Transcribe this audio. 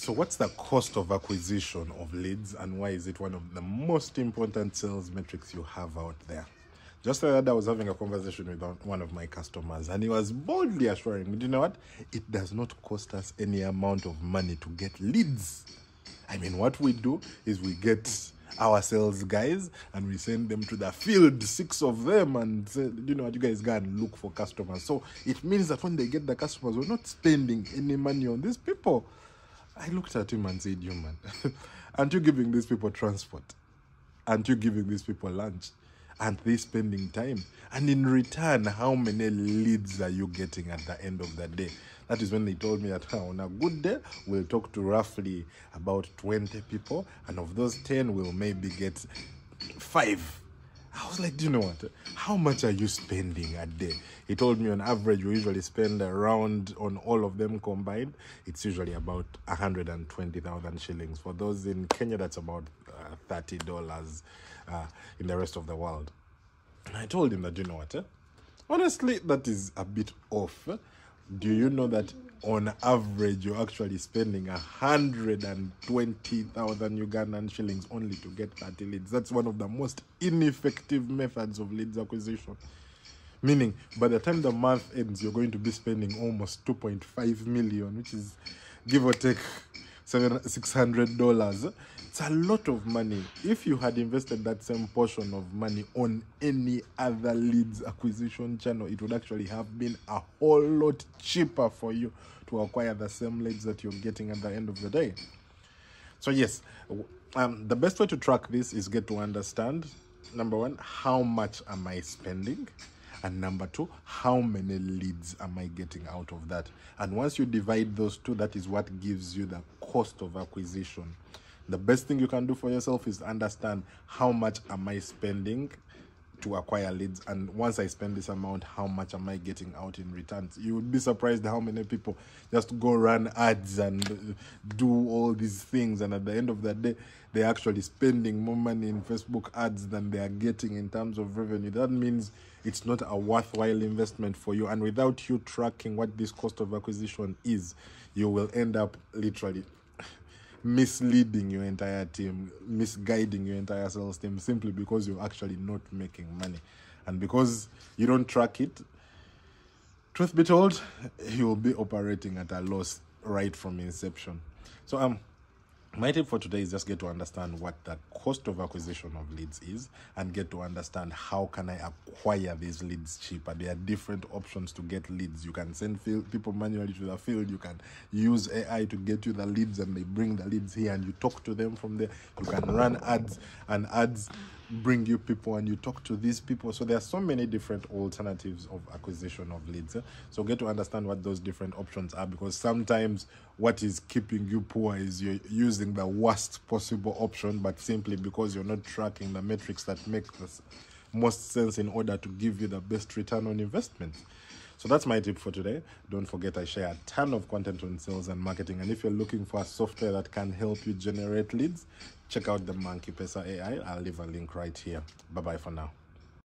So what's the cost of acquisition of leads, and why is it one of the most important sales metrics you have out there? Just the other day, I was having a conversation with one of my customers, and he was boldly assuring me, do you know what? It does not cost us any amount of money to get leads. I mean, what we do is we get our sales guys and we send them to the field, 6 of them, and say, you know what, you guys go and look for customers. So it means that when they get the customers, we're not spending any money on these people. I looked at him and said, you man, aren't you giving these people transport? Aren't you giving these people lunch? Aren't they spending time? And in return, how many leads are you getting at the end of the day? That is when they told me that on a good day, we'll talk to roughly about 20 people, and of those 10, we'll maybe get 5. I was like, do you know what? How much are you spending a day? He told me on average, we usually spend around, on all of them combined, it's usually about 120,000 shillings. For those in Kenya, that's about $30 in the rest of the world. And I told him that, you know what? Honestly, that is a bit off. Do you know that on average, you're actually spending 120,000 Ugandan shillings only to get 30 leads? That's one of the most ineffective methods of leads acquisition. Meaning, by the time the month ends, you're going to be spending almost 2.5 million, which is, give or take, $600. It's a lot of money. If you had invested that same portion of money on any other leads acquisition channel, it would actually have been a whole lot cheaper for you to acquire the same leads that you're getting at the end of the day. So yes, the best way to track this is get to understand, number one, how much am I spending? And number two, how many leads am I getting out of that? And once you divide those two, that is what gives you the cost of acquisition. The best thing you can do for yourself is understand how much am I spending to acquire leads, and once I spend this amount, how much am I getting out in returns? You would be surprised how many people just go run ads and do all these things, and at the end of the day, they're actually spending more money in Facebook ads than they are getting in terms of revenue. That means it's not a worthwhile investment for you, and without you tracking what this cost of acquisition is, you will end up literally misleading your entire team, misguiding your entire sales team, simply because you're actually not making money. And because you don't track it, truth be told, you'll be operating at a loss right from inception. So my tip for today is just get to understand what the cost of acquisition of leads is, and get to understand how can I acquire these leads cheaper. There are different options to get leads. You can send people manually to the field. You can use AI to get you the leads, and they bring the leads here and you talk to them from there. You can run ads, and ads bring you people and you talk to these people. So there are so many different alternatives of acquisition of leads. So get to understand what those different options are, because sometimes what is keeping you poor is you're using the worst possible option, but simply because you're not tracking the metrics that make the most sense in order to give you the best return on investment. So that's my tip for today. Don't forget, I share a ton of content on sales and marketing, and if you're looking for a software that can help you generate leads, check out the Monkey Pesa AI. I'll leave a link right here. Bye-bye for now.